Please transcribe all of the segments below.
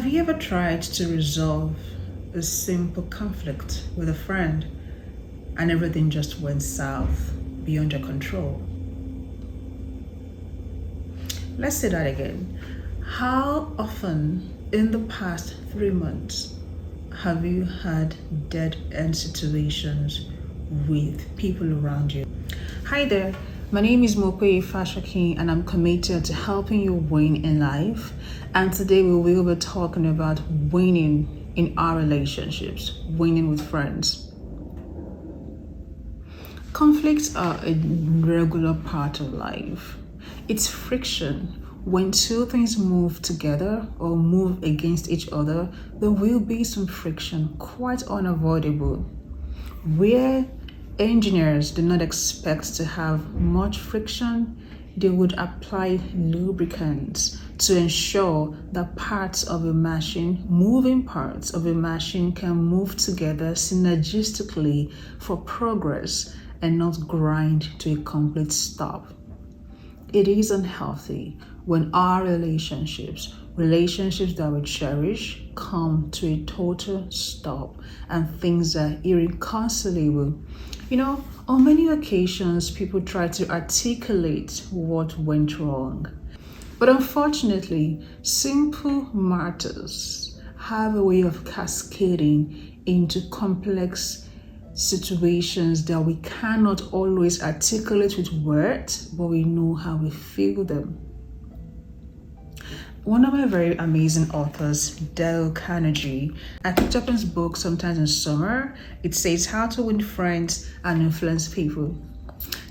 Have you ever tried to resolve a simple conflict with a friend and everything just went south beyond your control? Let's say that again. How often in the past 3 months have you had dead end situations with people around you? Hi there, my name is Mokwe Fashaki and I'm committed to helping you win in life. And today we will be talking about winning in our relationships, winning with friends. Conflicts are a regular part of life. It's friction. When two things move together or move against each other, there will be some friction, quite unavoidable. Where engineers do not expect to have much friction, they would apply lubricants to ensure that moving parts of a machine can move together synergistically for progress and not grind to a complete stop. It is unhealthy when our relationships that we cherish, come to a total stop and things are irreconcilable. On many occasions, people try to articulate what went wrong. But unfortunately, simple matters have a way of cascading into complex situations that we cannot always articulate with words, but we know how we feel them. One of my very amazing authors, Dale Carnegie, I picked up his book sometimes in summer. It says How to Win Friends and Influence People.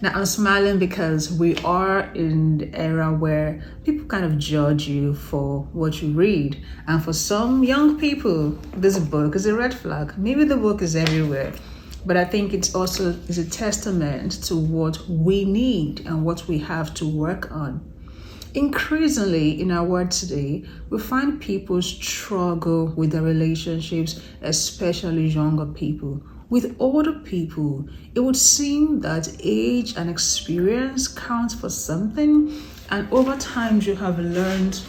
Now I'm smiling because we are in the era where people kind of judge you for what you read. And for some young people, this book is a red flag. Maybe the book is everywhere. But I think it's also is a testament to what we need and what we have to work on. Increasingly in our world today, we find people struggle with their relationships, especially younger people. With older people, it would seem that age and experience count for something, and over time you have learned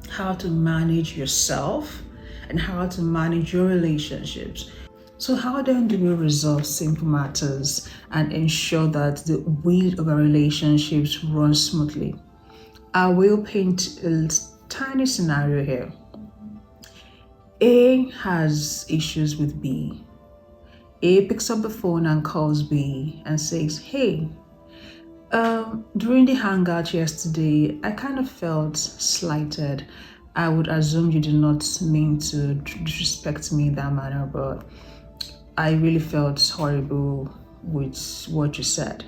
how to manage yourself and how to manage your relationships. So how then do we resolve simple matters and ensure that the wheel of our relationships runs smoothly? I will paint a tiny scenario here. A has issues with B. A picks up the phone and calls B and says, hey, during the hangout yesterday, I kind of felt slighted. I would assume you did not mean to disrespect me in that manner, but I really felt horrible with what you said.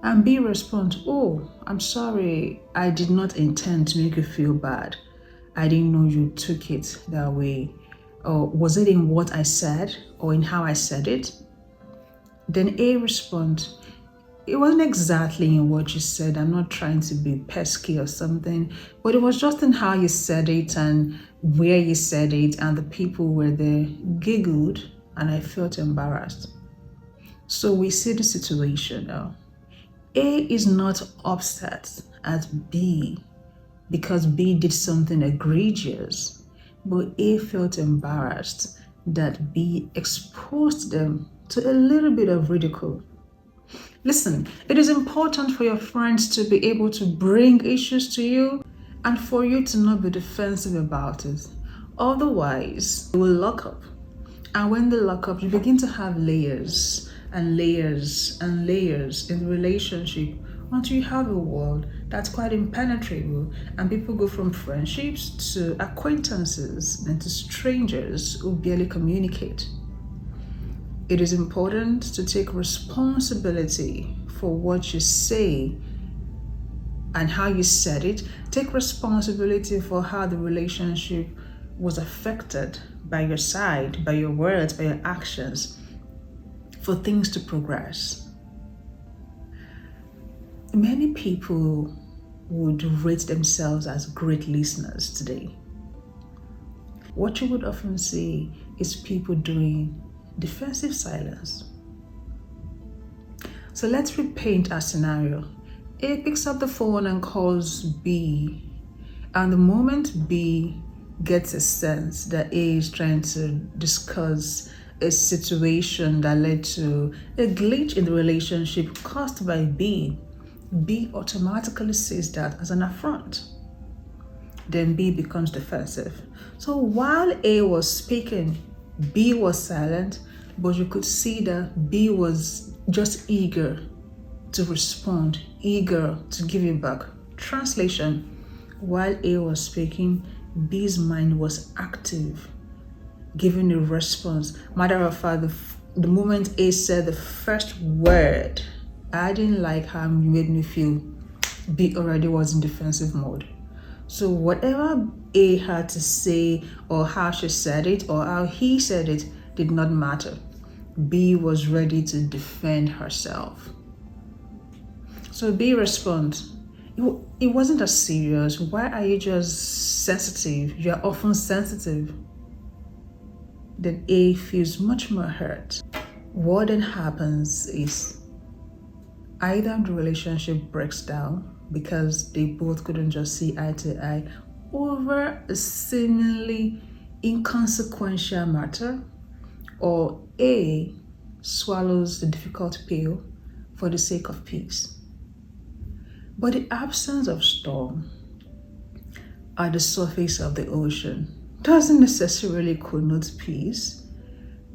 And B responds, oh, I'm sorry, I did not intend to make you feel bad. I didn't know you took it that way. Or was it in what I said or in how I said it? Then A responds, it wasn't exactly in what you said. I'm not trying to be pesky or something, but it was just in how you said it and where you said it, and the people were there giggled and I felt embarrassed. So we see the situation now. A is not upset at B because B did something egregious, but A felt embarrassed that B exposed them to a little bit of ridicule. Listen, it is important for your friends to be able to bring issues to you and for you to not be defensive about it. Otherwise, they will lock up. And when they lock up, you begin to have layers and layers and layers in the relationship until you have a wall that's quite impenetrable, and people go from friendships to acquaintances and to strangers who barely communicate. It is important to take responsibility for what you say and how you said it. Take responsibility for how the relationship was affected by your side, by your words, by your actions, for things to progress. Many people would rate themselves as great listeners today. What you would often see is people doing defensive silence. So let's repaint our scenario. A picks up the phone and calls B, and the moment B gets a sense that A is trying to discuss a situation that led to a glitch in the relationship caused by B, B automatically sees that as an affront. Then B becomes defensive. So while A was speaking, B was silent, but you could see that B was just eager to respond, eager to give it back. Translation: while A was speaking, B's mind was active, giving a response. Matter of fact, the moment A said the first word, I didn't like how you made me feel, B already was in defensive mode. So whatever A had to say, or how she said it, or how he said it, did not matter. B was ready to defend herself. So B responds, it wasn't as serious. Why are you just sensitive? You are often sensitive. Then A feels much more hurt. What then happens is either the relationship breaks down because they both couldn't just see eye to eye over a seemingly inconsequential matter, or A swallows the difficult pill for the sake of peace. But the absence of storm at the surface of the ocean doesn't necessarily connote peace.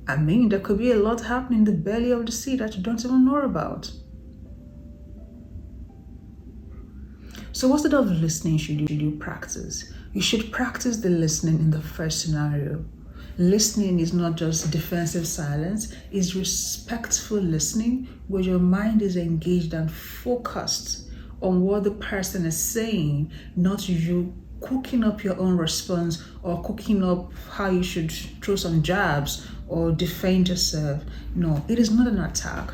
I mean, there could be a lot happening in the belly of the sea that you don't even know about. So what sort of listening should you practice? You should practice the listening in the first scenario. Listening is not just defensive silence, it's respectful listening where your mind is engaged and focused on what the person is saying, not you cooking up your own response or cooking up how you should throw some jabs or defend yourself. No, it is not an attack.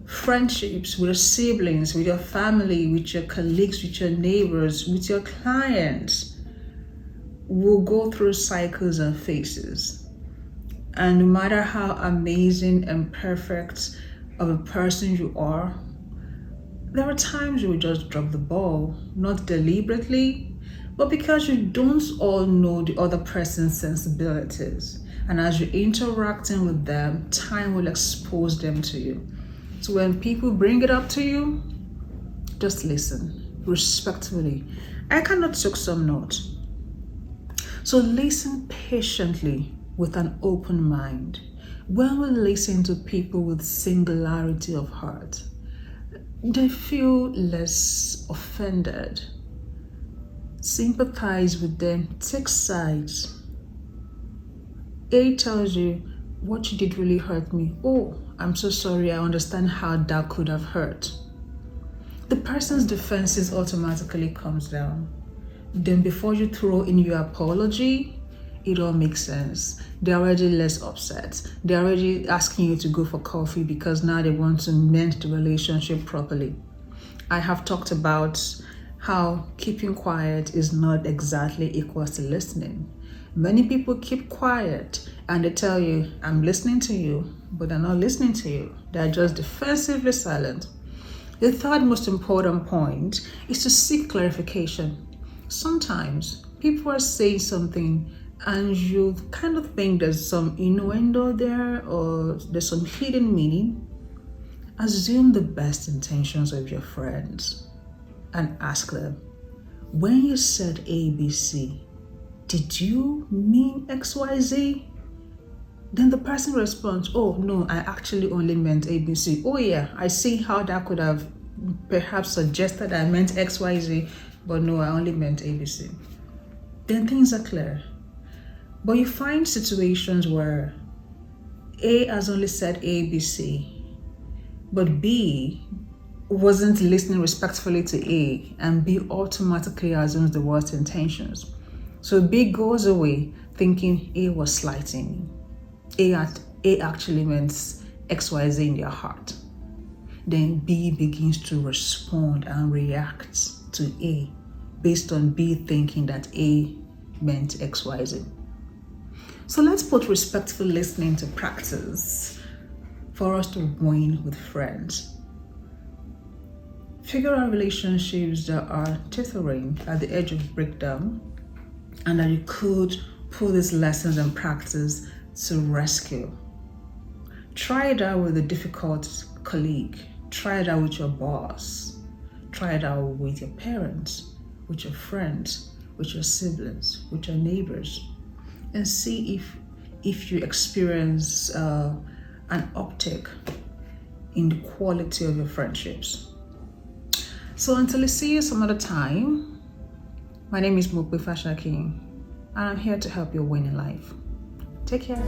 Friendships with your siblings, with your family, with your colleagues, with your neighbors, with your clients will go through cycles and phases. And no matter how amazing and perfect of a person you are, there are times you will just drop the ball, not deliberately, but because you don't all know the other person's sensibilities. And as you're interacting with them, time will expose them to you. So when people bring it up to you, just listen respectfully. I cannot take some notes. So listen patiently with an open mind. When we listen to people with singularity of heart, they feel less offended. Sympathize with them, take sides. A tells you, what you did really hurt me. Oh, I'm so sorry, I understand how that could have hurt. The person's defenses automatically comes down. Then before you throw in your apology, it all makes sense. They're already less upset. They're already asking you to go for coffee because now they want to mend the relationship properly. I have talked about how keeping quiet is not exactly equal to listening. Many people keep quiet and they tell you, I'm listening to you, but they're not listening to you. They're just defensively silent. The third most important point is to seek clarification. Sometimes people are saying something and you kind of think there's some innuendo there or there's some hidden meaning. Assume the best intentions of your friends and ask them, when you said ABC, did you mean XYZ? Then the person responds, oh no, I actually only meant ABC. Oh yeah, I see how that could have perhaps suggested I meant XYZ, but no, I only meant ABC. Then things are clear. But you find situations where A has only said ABC, but B wasn't listening respectfully to A, and B automatically assumes the worst intentions. So B goes away thinking A was slighting me. A actually meant XYZ in their heart. Then B begins to respond and react to A based on B thinking that A meant XYZ. So let's put respectful listening to practice for us to win with friends. Figure out relationships that are teetering at the edge of breakdown. and that you could put these lessons in practice to rescue. Try it out with a difficult colleague. Try it out with your boss. Try it out with your parents, with your friends, with your siblings, with your neighbors, and see if you experience an uptick in the quality of your friendships. So until I see you some other time, my name is Mokwe Fashaki, and I'm here to help you win in life. Take care.